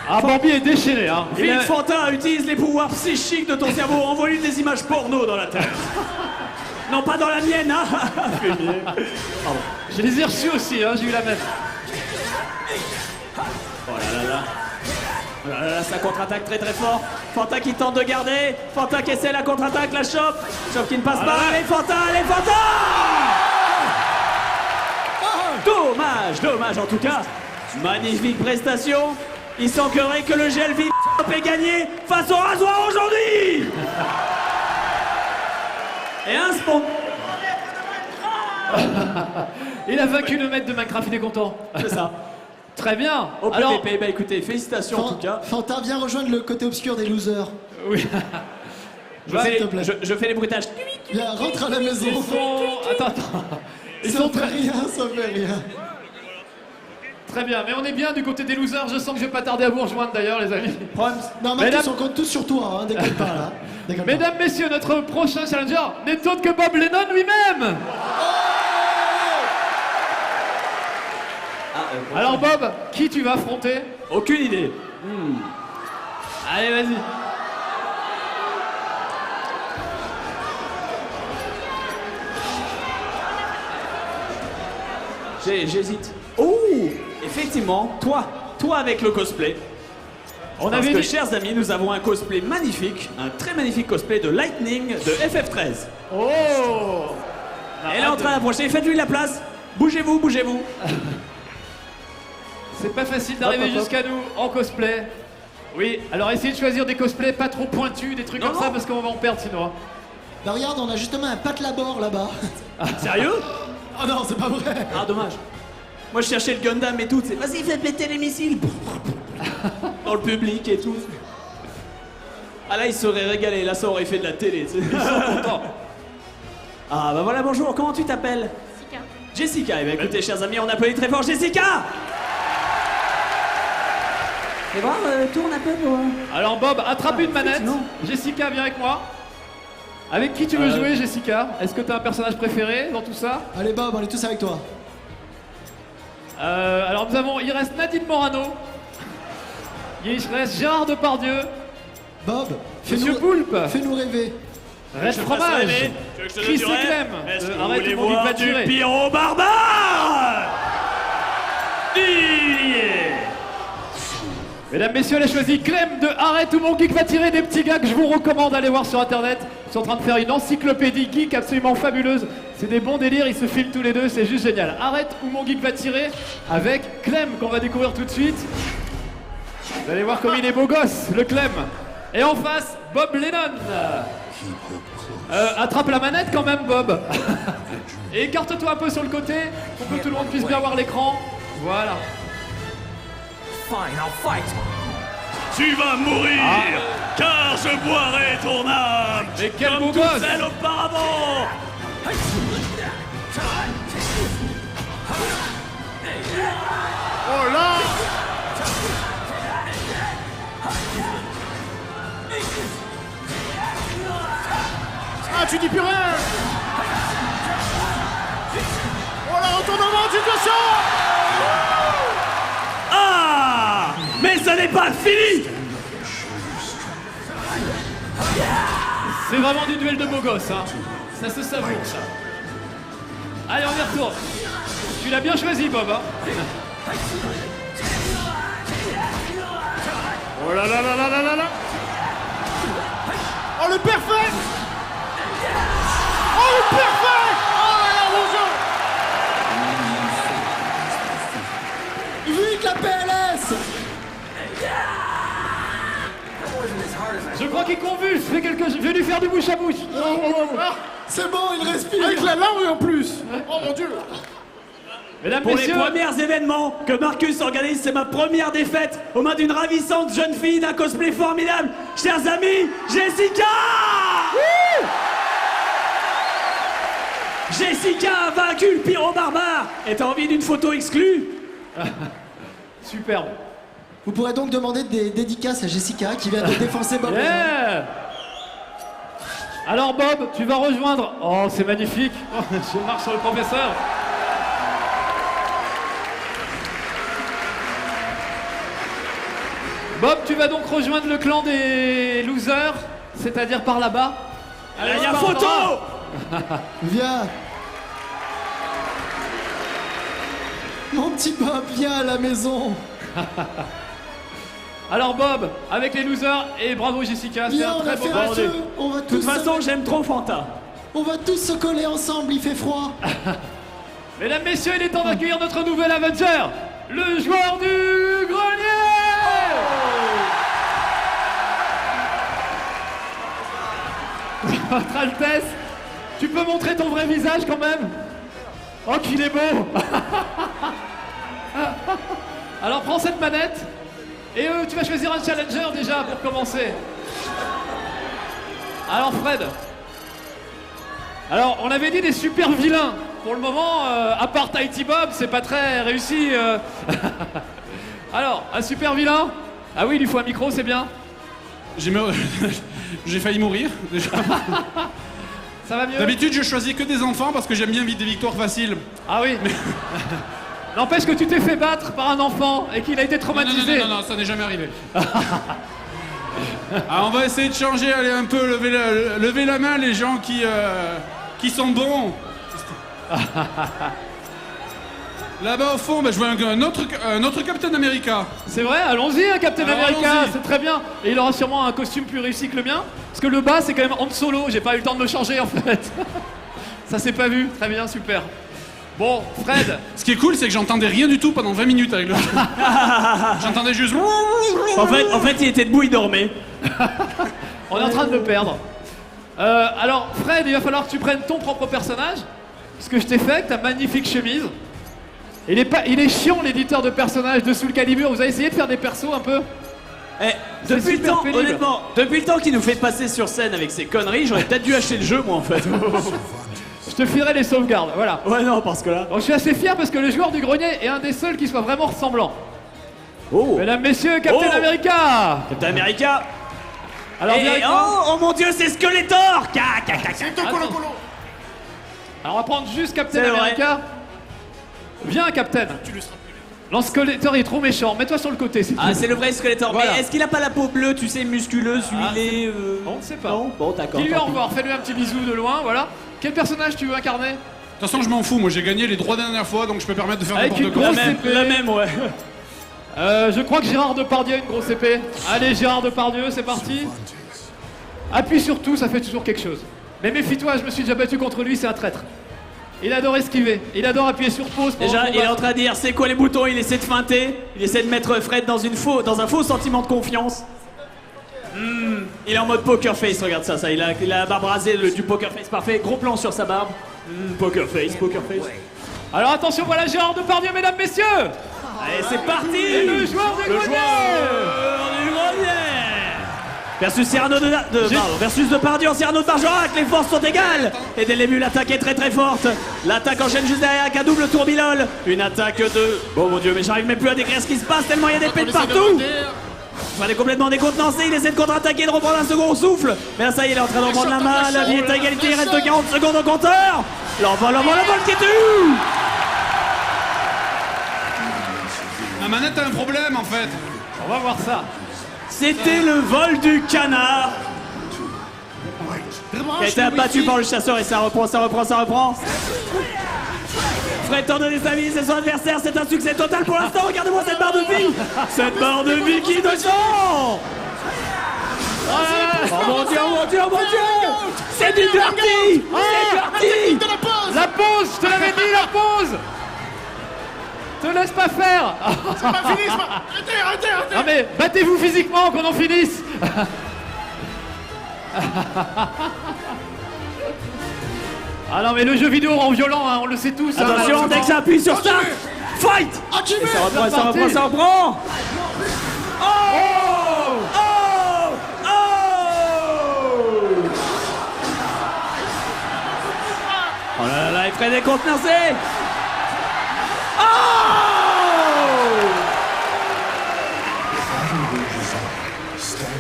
Ah, Bambi est déchaîné, hein. Il Vite, a- Fanta, utilise les pouvoirs psychiques de ton cerveau. Envoie-lui des images porno dans la tête. Non, pas dans la mienne, hein. Je les ai reçus aussi, hein, j'ai eu la même. Oh là là là. Oh là là là, ça contre-attaque très très fort. Fanta qui tente de garder. Fanta qui essaie la contre-attaque, la chope. Chope qui ne passe pas. Allez Fanta, allez Fanta. Dommage, dommage en tout cas. Magnifique prestation. Il semblerait que le gel vide ait gagné face au rasoir aujourd'hui. Et un spawn. Il a vaincu le maître de Minecraft, il est content. C'est ça. Très bien. Au Alors, PVP, bah écoutez, félicitations en tout cas. Fanta, viens rejoindre le côté obscur des losers. oui. Je fais, s'il te plaît. je fais les bruitages. Viens, rentre à la maison. Ils sont... Attends, attends. Ils Ça sont fait rien, ça fait rien. Très bien, mais on est bien du côté des losers. Je sens que je vais pas tarder à vous rejoindre d'ailleurs, les amis. Non, Mesdames- Marcus, on compte tous sur toi, hein, déconne pas là. Déconne pas. Mesdames, messieurs, notre prochain challenger n'est autre que Bob Lennon lui-même. Alors Bob, qui tu vas affronter? Aucune idée. Allez, vas-y. J'hésite. Oh, effectivement, toi avec le cosplay. On Parce avait que, dit... chers amis, nous avons un cosplay magnifique, un très magnifique cosplay de Lightning de FF13. Oh. Elle est en train d'approcher, faites-lui la place. Bougez-vous, bougez-vous. C'est pas facile d'arriver Hop, hop, hop. jusqu'à nous en cosplay. Oui, alors essayez de choisir des cosplays pas trop pointus, des trucs Non, comme ça, non. parce qu'on va en perdre sinon. Bah regarde, on a justement un Pat Labor là-bas. Sérieux? Oh non, c'est pas vrai. Ah, dommage. Moi, je cherchais le Gundam et tout. C'est vas-y, faites péter les missiles. Dans le public et tout. Ah là, ils seraient régalés. Là, ça aurait fait de la télé. tu sais. Ils sont contents. Ah bah voilà, bonjour. Comment tu t'appelles? Jessica. Eh bien, écoutez, chers amis, on applaudit très fort Jessica. Et voir, tourne un peu pour... Alors Bob, attrape une manette. effectivement. Jessica, viens avec moi. Avec qui tu veux jouer, Jessica? Est-ce que t'as un personnage préféré dans tout ça? Allez Bob, on est tous avec toi. Alors il reste Nadine Morano. Il reste Gérard Depardieu. Bob, Monsieur Poulpe. fais-nous rêver. Reste Fromage. Chris et Clem. Est-ce que vous Arrête voulez mon voir guide du pâturé. pyro barbare? Mesdames, messieurs, elle a choisi Clem de Arrête ou mon geek va tirer, des petits gars que je vous recommande d'aller voir sur internet. Ils sont en train de faire une encyclopédie geek absolument fabuleuse. C'est des bons délires, ils se filment tous les deux, c'est juste génial. Arrête ou mon geek va tirer avec Clem qu'on va découvrir tout de suite. Vous allez voir comme il est beau gosse, le Clem. Et en face, Bob Lennon. Attrape la manette quand même, Bob. Et écarte-toi un peu sur le côté pour que tout le monde puisse bien voir l'écran. Voilà. Tu vas mourir, car je boirai ton âme, Mais quel comme beau toutes gosse. celles auparavant. Oh là! Ah, tu dis plus rien! Oh là, retournement du caution! Ah, mais ce n'est pas fini. C'est vraiment du duel de beaux gosses, hein. Ça se savoure, ça. Allez, on y retourne. Tu l'as bien choisi, Bob, hein. Oh là là là là là là là! Oh le parfait! Oh le parfait! Oh là là, bonjour! Vive la PLS. Je crois qu'il convulse. Fais quelque chose. Je vais lui faire du bouche à bouche. C'est bon, il respire. Avec la langue en plus! Oh mon dieu! Mesdames, Pour les messieurs, premiers événements que Marcus organise, c'est ma première défaite aux mains d'une ravissante jeune fille d'un cosplay formidable. Chers amis, Jessica! Jessica a vaincu le pyro barbare. Et t'as envie d'une photo exclue? superbe. Vous pourrez donc demander des dédicaces à Jessica qui vient de défoncer Bob. Yeah. Alors Bob, tu vas rejoindre. Oh, c'est magnifique. Oh, je marche sur le professeur. Bob, tu vas donc rejoindre le clan des losers, c'est-à-dire par là-bas. Là, il y a par photo! là. Viens. Mon petit Bob, viens à la maison. Alors Bob, avec les losers, et bravo Jessica, c'est Viens, un on très va beau faire un bordel. feu. On va De toute tous façon, se... j'aime trop Fanta. On va tous se coller ensemble, il fait froid. Mesdames, messieurs, il est temps d'accueillir notre nouvel Avenger, le joueur du grenier. Votre Altesse, tu peux montrer ton vrai visage quand même? Oh, qu'il est beau. Alors prends cette manette, et tu vas choisir un challenger déjà pour commencer. Alors Fred, alors on avait dit des super vilains. pour le moment, à part Tahiti Bob, c'est pas très réussi. Alors, un super vilain. Ah oui, il lui faut un micro, c'est bien. J'ai failli mourir, déjà. Ça va mieux? D'habitude, je choisis que des enfants parce que j'aime bien vivre des victoires faciles. Ah oui. N'empêche que tu t'es fait battre par un enfant et qu'il a été traumatisé. Non, ça n'est jamais arrivé. Alors, on va essayer de changer, allez, un peu, lever la main les gens qui sont bons. Là-bas au fond, je vois un autre Captain America. C'est vrai, allons-y, hein, Captain Alors, America, allons-y. c'est très bien. Et il aura sûrement un costume plus réussi que le mien. Parce que le bas, c'est quand même Han Solo, j'ai pas eu le temps de me changer en fait. Ça s'est pas vu, très bien, super. Bon, Fred. Ce qui est cool, c'est que j'entendais rien du tout pendant 20 minutes avec le... J'entendais juste... En fait, il était debout, il dormait. On est en train de le perdre. Alors, Fred, il va falloir que tu prennes ton propre personnage. Ce que je t'ai fait avec ta magnifique chemise. Il est chiant, l'éditeur de personnages de Soul Calibur. Vous avez essayé de faire des persos un peu? Eh, C'est depuis le super temps, pénible. honnêtement, depuis le temps qu'il nous fait passer sur scène avec ses conneries, j'aurais peut-être dû acheter le jeu, moi, en fait. Je te filerai les sauvegardes, voilà. Ouais, non, parce que là... Donc, je suis assez fier parce que le joueur du grenier est un des seuls qui soit vraiment ressemblant. Oh, Mesdames, messieurs, Captain Oh. America. Captain America. Alors, viens avec moi. oh mon Dieu, c'est Skeletor. Attends. Alors, on va prendre juste Captain C'est vrai. America. Viens, Captain. L'Skeletor est trop méchant. Mets-toi sur le côté, s'il te Ah, plaît. c'est le vrai Skeletor. Voilà. Mais est-ce qu'il a pas la peau bleue, tu sais, musculeuse, Ah, huilée On ne sait pas. Non. Bon, d'accord. Dis-lui tant au pis. revoir, fais-lui un petit bisou de loin, voilà. Quel personnage tu veux incarner? De toute façon, je m'en fous, moi j'ai gagné les 3 dernières fois, donc je peux permettre de faire Avec n'importe une quoi. grosse La même, ouais. Je crois que Gérard Depardieu a une grosse épée. Allez, Gérard Depardieu, c'est parti. Appuie sur tout, ça fait toujours quelque chose. Mais méfie-toi, je me suis déjà battu contre lui, c'est un traître. Il adore esquiver, il adore appuyer sur pause. pendant Déjà, le il est combat. en train de dire c'est quoi les boutons, il essaie de feinter, il essaie de mettre Fred dans un faux sentiment de confiance. Il est en mode poker face, regarde ça, il a la barbe rasée, du poker face parfait, gros plan sur sa barbe. Poker face. Alors attention, voilà Gérard Depardieu, mesdames, messieurs. Allez, c'est parti. Et le joueur du grenier. du grenier. Versus Cyrano versus Depardieu en Cyrano de Bergerac, les forces sont égales. Et dès le début, l'attaque est très forte. L'attaque enchaîne juste derrière avec un double tourbillol. Une attaque de... Oh mon dieu, mais j'arrive même plus à décrire ce qui se passe tellement il y a des pets de partout. Il est complètement décontenancé, il essaie de contre-attaquer, de reprendre un second souffle. Mais là, ça y est, il est en train de reprendre la main. La vie est à égalité, il reste 40 secondes au compteur. L'envol qui tue. Ma manette a un problème en fait. On va voir ça. C'était le vol du canard qui a été abattu par le chasseur et ça reprend. Fred tente de déstabiliser son adversaire, c'est un succès total pour l'instant, regardez-moi cette barre de vie. Cette barre de vie qui descend. Oh mon dieu, c'est du dirty. La pause, je te l'avais dit, la pause. Te laisse pas faire. Arrêtez. Non mais battez-vous physiquement qu'on en finisse. Ah non mais le jeu vidéo rend violent, hein, on le sait tous. hein, Attention, dès que j'appuie sur start, fight. Et ça reprend. Oh là là, Fred est contenancé.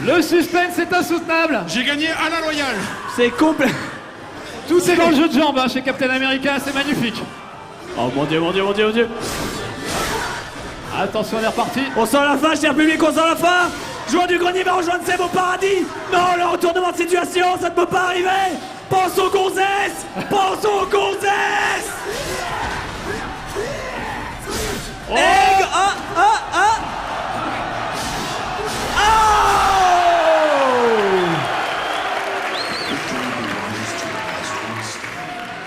Le suspense est insoutenable. J'ai gagné à la loyale. C'est complet. Tout est dans le jeu de jambes hein, chez Captain America, c'est magnifique. Oh mon dieu. Attention, on est reparti. On sent la fin, cher public, on sent la fin. Joueur du grenier va rejoindre Seb au paradis. Non, le retournement de situation, ça ne peut pas arriver. Pense aux gonzesses. Oh.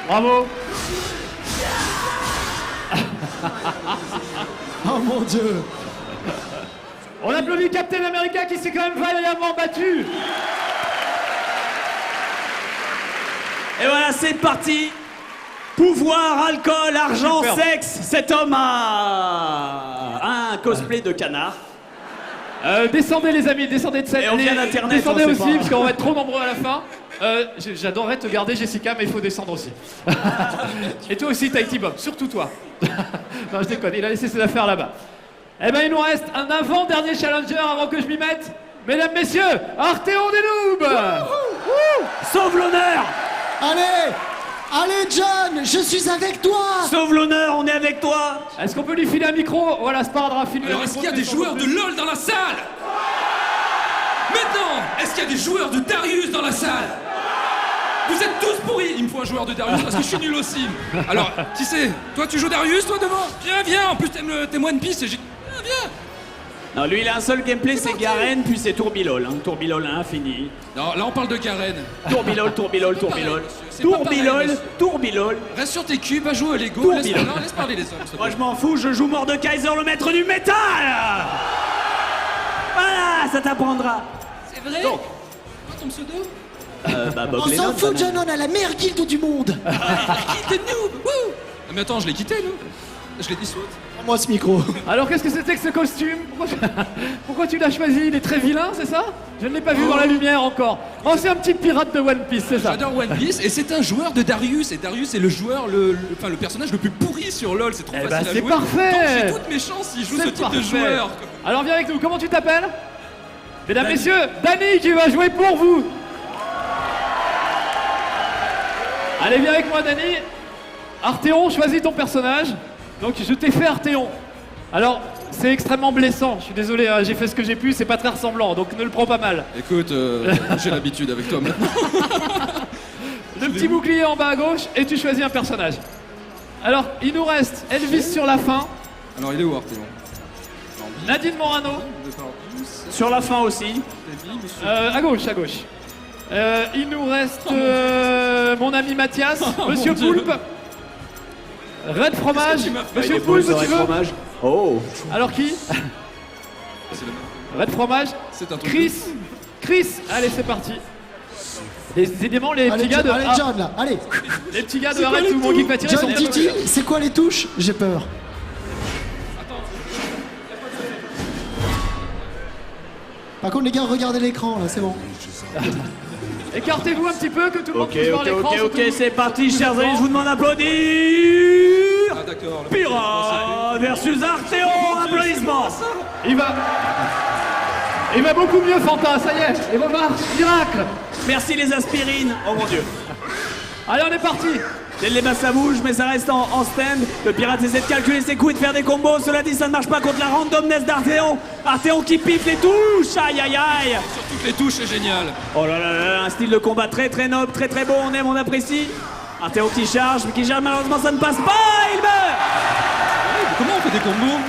Bravo. Oh mon Dieu. On applaudit Captain America qui s'est quand même vaillamment battu. Et voilà, c'est parti. Pouvoir, alcool, argent, Super. sexe. Cet homme a un cosplay de canard. Descendez les amis, descendez de scène. Et on vient d'Internet, Descendez on sait aussi pas. parce qu'on va être trop nombreux à la fin. J'adorerais te garder, Jessica, mais il faut descendre aussi. Et toi aussi, Tahiti Bob, surtout toi. Non, je déconne, il a laissé ses affaires là-bas. Eh ben, il nous reste un avant-dernier challenger avant que je m'y mette. Mesdames, messieurs, Arthéon des Noobs. Sauve l'honneur! Allez, allez, John, je suis avec toi. Sauve l'honneur, on est avec toi! Est-ce qu'on peut lui filer un micro? Voilà, Spardra, file-lui un Alors, micro. est-ce qu'il y a des joueurs de LoL dans la salle? Maintenant, est-ce qu'il y a des joueurs de Darius dans la salle? Vous êtes tous pourris. Il me faut un joueur de Darius parce que je suis nul aussi. Alors, qui c'est? Toi, tu joues Darius, toi, devant? Viens. En plus, t'aimes One Piece et j'ai... Viens. Non, lui, il a un seul gameplay, c'est Garen, puis c'est Tourbilol. Hein. Tourbilol 1, fini. Non, là, on parle de Garen. Tourbilol. C'est pas pareil, Tourbilol. Reste sur tes cubes, va jouer au Lego. Tourbillon. Laisse parler les hommes. s'il te plaît. Moi, je m'en fous, je joue Mordekaiser, le maître du métal! Voilà, ça t'apprendra. C'est vrai? Quoi, ton pseudo? Bob On Lennon, s'en fout, quand même. John, on a la meilleure guilde du monde. Quitte noob. Wouh. Mais attends, je l'ai quitté, nous. Je l'ai dissoute. Prends-moi ce micro. Alors, qu'est-ce que c'était que ce costume? Pourquoi tu l'as choisi? Il est très vilain, c'est ça? Je ne l'ai pas vu dans la lumière encore. Oh, c'est un petit pirate de One Piece, c'est ça? J'adore One Piece et c'est un joueur de Darius. Et Darius est le joueur, enfin, le personnage le plus pourri sur LoL. C'est trop Eh facile ben, à c'est jouer. parfait. Donc j'ai toutes mes chances s'il joue ce C'est type parfait. de joueur. Alors, viens avec nous. Comment tu t'appelles? Mesdames, messieurs, Dany qui va jouer pour vous. Allez, viens avec moi, Dany. Arthéon, choisis ton personnage. Donc, je t'ai fait Arthéon. Alors, c'est extrêmement blessant. Je suis désolé, hein, j'ai fait ce que j'ai pu. C'est pas très ressemblant, donc ne le prends pas mal. Écoute, j'ai l'habitude avec toi maintenant. Le petit bouclier en bas à gauche et tu choisis un personnage. Alors, il nous reste Elvis sur la fin, Alors il est où Arthéon? Nadine Morano, Sur la fin aussi. à gauche. Il nous reste mon ami Mathias, Monsieur mon Dieu. Poulpe, Red Fromage, Monsieur Poulpe, tu veux? Oh. Alors qui? Red Fromage, C'est un truc. Chris, allez c'est parti. Décidément les Allez, petits gars de allez, John, là, allez. les petits gars de Arrête tout le monde qui va tirer John, sont Titi, c'est quoi les touches? J'ai peur. Par contre, les gars, regardez l'écran, là, c'est bon. Écartez-vous un petit peu que tout le monde Ok, puisse voir l'écran. surtout vous. c'est parti, chers amis, je vous demande d'applaudir. Ah d'accord. Pyrrha versus Arthéon, applaudissements. Il va beaucoup mieux, Fanta, ça y est, il repart, miracle. Merci les aspirines. Oh mon dieu. Allez, on est parti. Dès les masses ça bouge, mais ça reste en stand. Le pirate essaie de calculer ses coups et de faire des combos. Cela dit, ça ne marche pas contre la randomness d'Arthéon. Arthéon qui pipe les touches. Aïe aïe aïe. Sur toutes les touches, c'est génial. Oh là là là, un style de combat très très noble, très très beau, on aime, on apprécie. Arthéon qui charge, malheureusement ça ne passe pas, il meurt. Comment on fait des combos?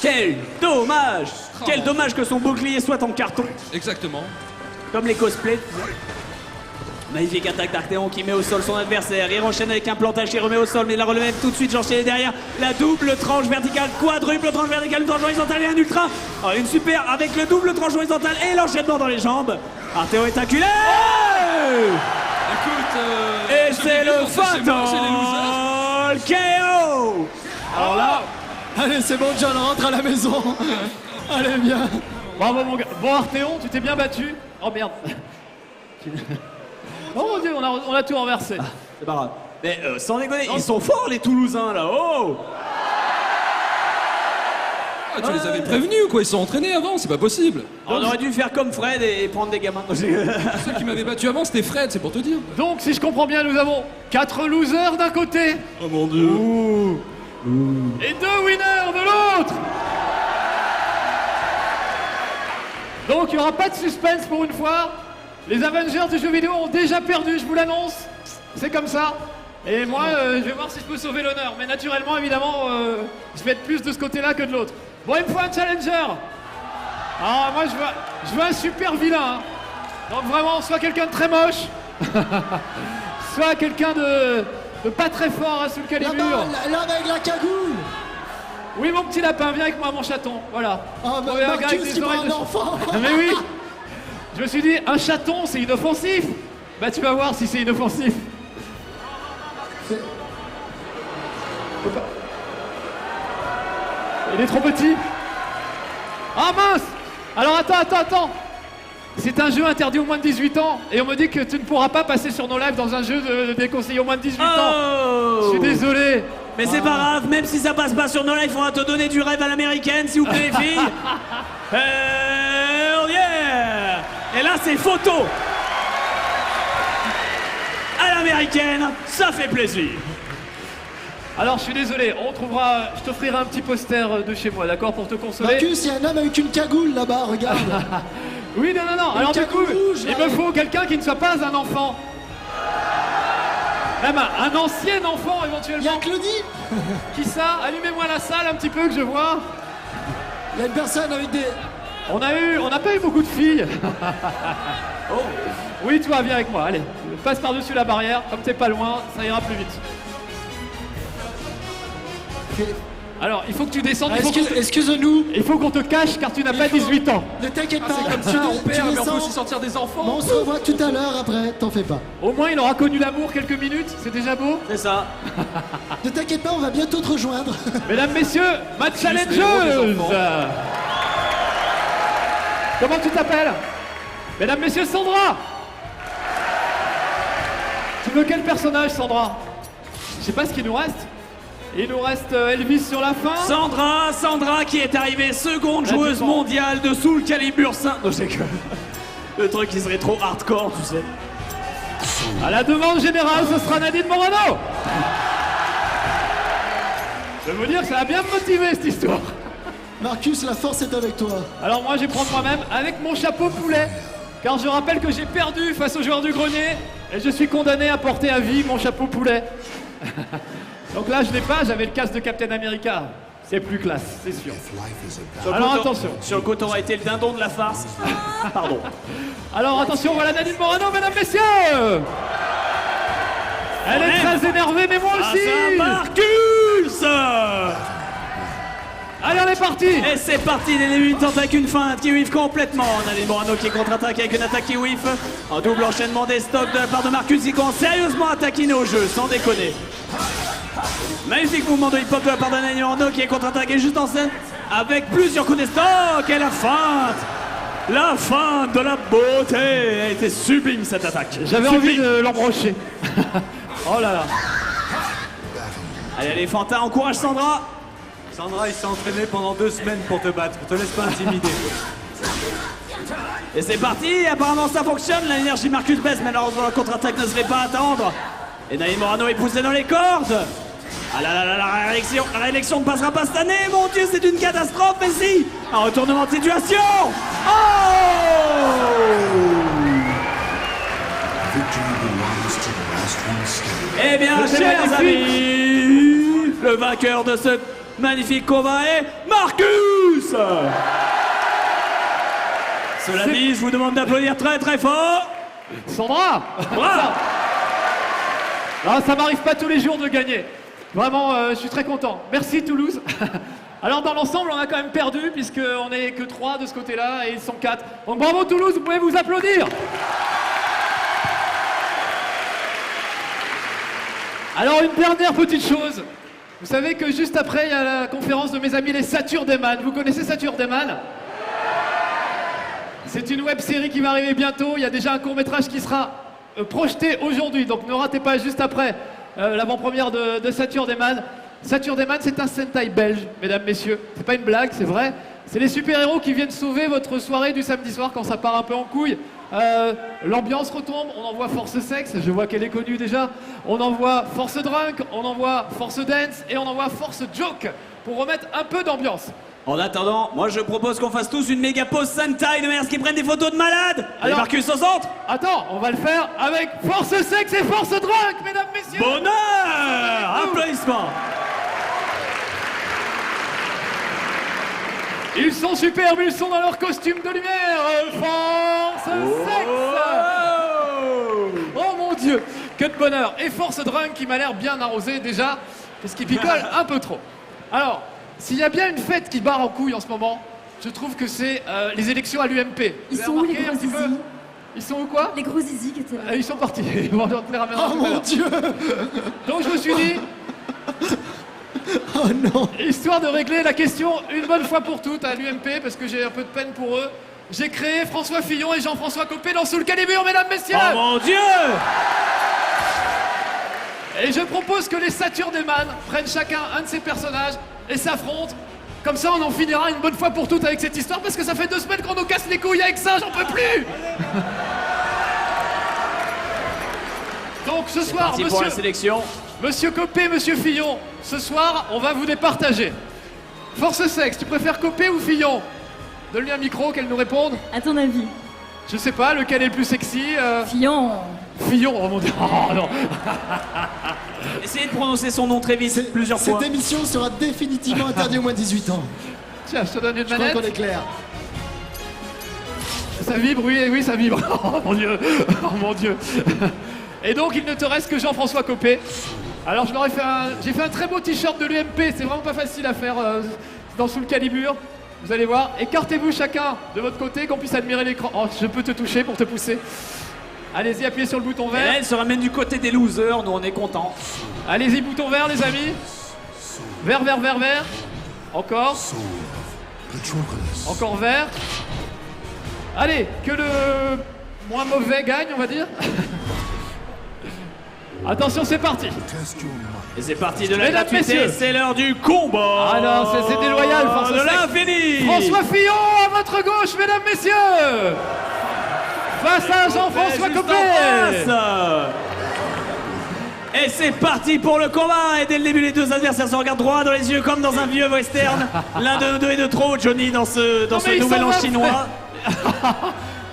Quel dommage. Quel dommage que son bouclier soit en carton, Exactement. comme les cosplays. Magnifique attaque d'Arthéon qui met au sol son adversaire. Il enchaîne avec un plantage, il remet au sol, mais il la relève tout de suite. J'enchaîne derrière la double tranche verticale, quadruple tranche verticale, une tranche horizontale et un ultra. Oh, une super avec le double tranche horizontale et l'enchaînement dans les jambes. Arthéon est acculé. Écoute, Et je c'est l'ai le vu, c'est moi, c'est les losers. fatal KO. Alors là, Allez, c'est bon, John, rentre à la maison. Allez, viens. Bravo mon gars. Bon Arthéon, tu t'es bien battu. Oh merde. Oh mon dieu, on a tout renversé. c'est pas grave. Mais sans déconner, ils sont forts les Toulousains là. Oh. Ah, tu les avais prévenus ou quoi? Ils sont entraînés avant, c'est pas possible. On aurait dû faire comme Fred et prendre des gamins. Ceux qui m'avaient battu avant, c'était Fred, c'est pour te dire. Donc si je comprends bien, nous avons 4 losers d'un côté Oh mon dieu. et 2 winners de l'autre. Donc il n'y aura pas de suspense pour une fois. Les Avengers du jeu vidéo ont déjà perdu, je vous l'annonce. C'est comme ça. Et moi, je vais voir si je peux sauver l'honneur. Mais naturellement, évidemment, je vais être plus de ce côté-là que de l'autre. Bon, il me faut un challenger. Ah, moi, je veux un super vilain. Hein. Donc vraiment, soit quelqu'un de très moche, soit quelqu'un de pas très fort hein, sous le Là-bas, calibre. là avec la cagoule. Oui, mon petit lapin, viens avec moi, mon chaton. Voilà. Ah, bah, Trouver un gars avec Marcus des qui prend oreilles un de enfant. Ah, mais oui. Je me suis dit, un chaton, c'est inoffensif. Bah, tu vas voir si c'est inoffensif. Il est trop petit. Ah mince. Alors attends. C'est un jeu interdit aux moins de 18 ans. Et on me dit que tu ne pourras pas passer sur nos lives dans un jeu déconseillé aux moins de 18 ans. Je suis désolé. Mais c'est pas grave, même si ça passe pas sur nos lives, on va te donner du rêve à l'américaine, s'il vous plaît, les filles. Hell yeah! Et là, c'est photo. À l'américaine, ça fait plaisir. Alors je suis désolé, on trouvera. Je t'offrirai un petit poster de chez moi, d'accord, pour te consoler. Marcus, il y a un homme avec une cagoule là-bas, regarde. Oui, non, non, non. Alors du coup, cagoule rouge, il là. me faut quelqu'un qui ne soit pas un enfant. Même un ancien enfant Il y éventuellement. a Claudie. Qui ça? Allumez-moi la salle un petit peu que je vois. Il y a une personne avec des... On n'a pas eu beaucoup de filles. Oh. Oui, toi, viens avec moi, allez. Passe par-dessus la barrière, comme t'es pas loin, ça ira plus vite. Alors, il faut que tu descendes, Excuse-nous. il faut qu'on te cache car tu n'as pas 18 ans. Ne t'inquiète pas. Comme ça, on perd, mais on peut aussi sortir des enfants. Bon, on se revoit tout à l'heure après, t'en fais pas. Au moins, il aura connu l'amour quelques minutes, c'est déjà beau. C'est ça. Ne t'inquiète pas, on va bientôt te rejoindre. Mesdames, messieurs, ma les héros des challengeuse. enfants. Comment tu t'appelles? Mesdames, messieurs, Sandra. Tu veux quel personnage, Sandra? Je sais pas ce qu'il nous reste. Il nous reste Elvis sur la fin. Sandra qui est arrivée seconde La joueuse défense. mondiale de Soul Calibur 5. Non, je sais que... Le truc qui serait trop hardcore, tu sais. À la demande générale, ce sera Nadine Morano. Je vais vous dire que ça a bien me motiver cette histoire. Marcus, la force est avec toi. Alors moi, je vais prendre moi-même avec mon chapeau poulet. Car je rappelle que j'ai perdu face aux joueurs du grenier. Et je suis condamné à porter à vie mon chapeau poulet. Donc là, je l'ai pas, j'avais le casque de Captain America. C'est plus classe, c'est sûr. Alors attention. Sur le côté, on a été le dindon de la farce. Pardon. Alors attention, voilà Nadine Morano, mesdames, messieurs. Elle est très énervée, mais moi Ah, aussi. ça, Marcus! Allez, on est parti. Et c'est parti dès le début, une tente avec une feinte qui whiff complètement. On a les Morano qui contre-attaque avec une attaque qui whiff. Un double enchaînement des stocks de la part de Marcus qui commence sérieusement à taquiner au jeu, sans déconner. Magnifique mouvement de hip-hop de la part d'Anani Morano qui est contre-attaqué juste en scène avec plusieurs coups de stock et la feinte de la beauté. Elle a été sublime cette attaque. J'avais Sublime. envie de l'embrocher. Oh là là. Allez, Fanta, encourage Sandra. Sandra, il s'est entraîné pendant 2 semaines pour te battre. Te laisse pas intimider. Et c'est parti, apparemment ça fonctionne, l'énergie Marcus baisse, malheureusement la contre-attaque ne serait pas à attendre. Et Naïm Morano est poussé dans les cordes. Ah là là là, la réélection ne passera pas cette année, mon Dieu, c'est une catastrophe, mais si, un retournement de situation. Oh! Eh bien, C'était chers magnifique. amis, le vainqueur de ce magnifique combat est Marcus. Cela dit, je vous demande d'applaudir très très fort. Sandra. Bravo. Non, ça m'arrive pas tous les jours de gagner. Vraiment, je suis très content. Merci Toulouse. Alors dans l'ensemble, on a quand même perdu puisqu'on n'est que 3 de ce côté-là et ils sont 4. Donc bravo Toulouse, vous pouvez vous applaudir. Alors une dernière petite chose. Vous savez que juste après, il y a la conférence de mes amis les Saturdeman. Vous connaissez Saturdeman? C'est une web série qui va arriver bientôt. Il y a déjà un court-métrage qui sera projeté aujourd'hui. Donc ne ratez pas juste après l'avant-première de Saturdeman. Saturdeman, c'est un Sentai belge, mesdames, messieurs. C'est pas une blague, c'est vrai. C'est les super-héros qui viennent sauver votre soirée du samedi soir quand ça part un peu en couille. L'ambiance retombe, on envoie Force Sex, je vois qu'elle est connue déjà. On envoie Force Drunk, on envoie Force Dance et on envoie Force Joke pour remettre un peu d'ambiance. En attendant, moi je propose qu'on fasse tous une méga pause Sentai de merde qui prennent des photos de malades. Allez, Alors- Marcus au centre. Attends, on va le faire avec Force Sex et Force Drunk, mesdames, messieurs. Bonheur. Applaudissements. Oh. Ils sont superbes, ils sont dans leur costume de lumière. Force Sex. Oh mon Dieu, que de bonheur. Et Force Drunk qui m'a l'air bien arrosé déjà, parce qu'il picole un peu trop. Alors, s'il y a bien une fête qui barre en couille en ce moment, je trouve que c'est les élections à l'UMP. Ils Vous sont avez où, les remarqué un gros petit peu zizi? Ils sont où quoi? Les gros zizi qui étaient là. Ils sont partis. Bon, on te les ramènera Oh tout à mon l'heure. Dieu. Donc je me suis dit, Oh non. histoire de régler la question une bonne fois pour toutes à l'UMP, parce que j'ai un peu de peine pour eux, j'ai créé François Fillon et Jean-François Copé dans Soul Calibur, mesdames, messieurs. Oh mon Dieu! Et je propose que les Saturdéman prennent chacun un de ces personnages et s'affrontent. Comme ça, on en finira une bonne fois pour toutes avec cette histoire, parce que ça fait 2 semaines qu'on nous casse les couilles avec ça, j'en peux plus. Donc ce soir, Parti pour la sélection. Monsieur Copé, Monsieur Fillon, ce soir, on va vous départager. Force sexe, tu préfères Copé ou Fillon? Donne-lui un micro, qu'elle nous réponde. À ton avis? Je sais pas, lequel est le plus sexy Fillon. Fillon, oh mon dieu, oh non. Essayez de prononcer son nom très vite, plusieurs fois. Cette émission sera définitivement interdite aux moins de 18 ans. Tiens, je te donne une Je crois manette. qu'on est clair. Ça vibre, oui, oui, ça vibre. Oh mon dieu, oh mon dieu. Et donc, il ne te reste que Jean-François Copé. Alors, j'ai fait un très beau t-shirt de l'UMP. C'est vraiment pas facile à faire dans Soul Calibur. Vous allez voir. Écartez-vous chacun de votre côté, qu'on puisse admirer l'écran. Oh, je peux te toucher pour te pousser. Allez-y, appuyez sur le bouton Et vert. là, elle se ramène du côté des losers, nous on est contents. Allez-y, bouton vert, les amis. Vert, vert, vert, vert. Encore. Encore vert. Allez, que le moins mauvais gagne, on va dire. Attention, c'est parti. Et c'est parti de la Mesdames, gratuité, messieurs. c'est l'heure du combat. Ah non, c'est déloyal, force de sexe. l'infini. François Fillon, à votre gauche, mesdames, messieurs. Face à Jean-François Juste en Copé. face. Et c'est parti pour le combat. Et dès le début, les deux adversaires se regardent droit dans les yeux comme dans un vieux western. L'un de nous deux est de trop, Johnny, dans ce mais ils nouvel s'en an vont, chinois.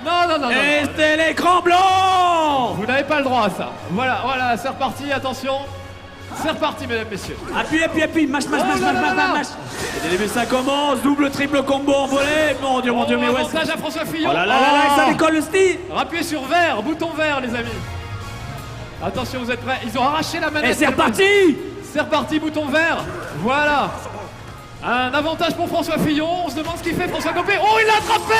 Non. Et c'est l'écran blanc. Vous n'avez pas le droit à ça. Voilà, voilà, c'est reparti, attention. C'est reparti, mesdames, messieurs. Appuie, mâche. Et dès le début, ça commence. Double, triple combo en volée. Mon Dieu, mais ouais. Avantage à François Fillon. Oh là là, ça décolle le style. Rappuyez sur vert, bouton vert, les amis. Attention, vous êtes prêts? Ils ont arraché la manette. Et c'est reparti. C'est reparti, bouton vert. Voilà. Un avantage pour François Fillon. On se demande ce qu'il fait, François Copé. Oh, il l'a attrapé.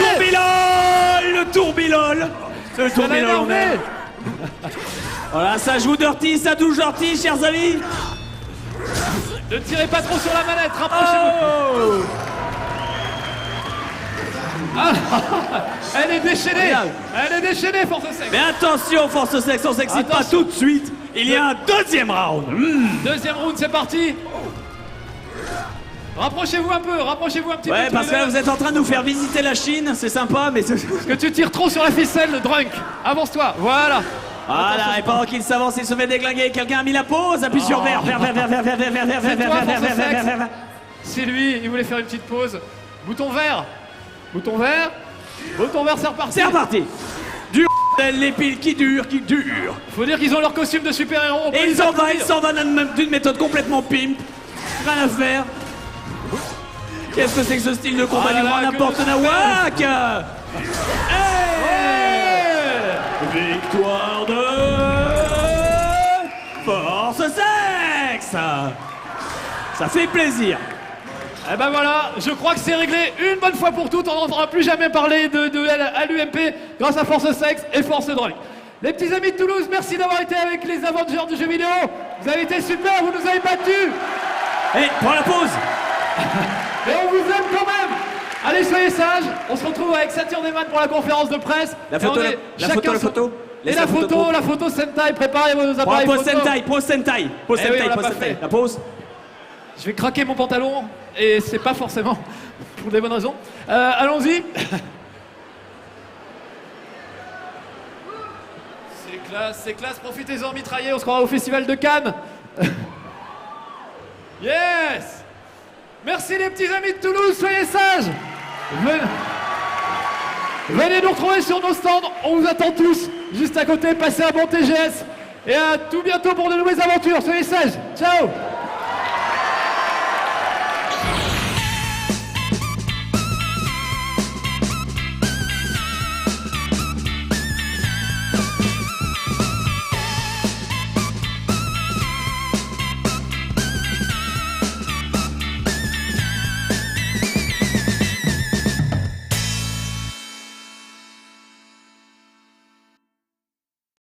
Le tourbilol. Le Ça l'a tourbilol, on énervé. est. Voilà, ça joue dirty, ça touche dirty, chers amis. Ne tirez pas trop sur la manette, rapprochez-vous. Oh. Ah, elle est déchaînée. Regarde. Elle est déchaînée, force sexe. Mais attention, force sexe, on s'excite pas Attention. tout de suite. Il y a un deuxième round. Deuxième round, c'est parti. Rapprochez-vous un peu, rapprochez-vous un petit peu. Ouais, tous parce les que là, deux. vous êtes en train de nous faire visiter la Chine, c'est sympa, mais... Parce que tu tires trop sur la ficelle, le drunk. Avance-toi, voilà. Voilà, et pendant qu'il s'avance, il se fait déglinguer. Quelqu'un a mis la pause, appuie sur vert. C'est toi, force sexe. C'est lui, il voulait faire une petite pause. Bouton vert. Bouton vert. Bouton vert, c'est reparti. C'est reparti. Du les piles qui durent. Faut dire qu'ils ont leur costume de super-héros. on peut Et les il s'en applaudir. va d'une méthode complètement pimp. Rien à faire. Qu'est-ce que c'est que ce style de combat Ah là du grand là, n'importe que nawak. Ouais. Victoire de Force Sexe. Ça fait plaisir. Eh ben voilà, je crois que c'est réglé une bonne fois pour toutes. On n'entendra plus jamais parler de elle à l'UMP grâce à Force Sexe et Force Drunk. Les petits amis de Toulouse, merci d'avoir été avec les Avengers du jeu vidéo. Vous avez été super, vous nous avez battus. Et prends la pause. Et on vous aime quand même. Allez, soyez sages. On se retrouve avec Saturdéman pour la conférence de presse. La photo, Et on est la chacun photo. sur- Et Laisse la trop. photo Sentai. Préparez vos Prends appareils pause photo. Sentai, pause Sentai. Pause Eh oui, Sentai, on l'a pause pas Sentai. fait. La pause. Je vais craquer mon pantalon et c'est pas forcément pour des bonnes raisons. Allons-y. C'est classe, profitez-en, mitraillez, on se croira au festival de Cannes. Yes. Merci les petits amis de Toulouse, soyez sages. Venez nous retrouver sur nos stands, on vous attend tous. Juste à côté, passez un bon TGS. Et à tout bientôt pour de nouvelles aventures, soyez sages. Ciao.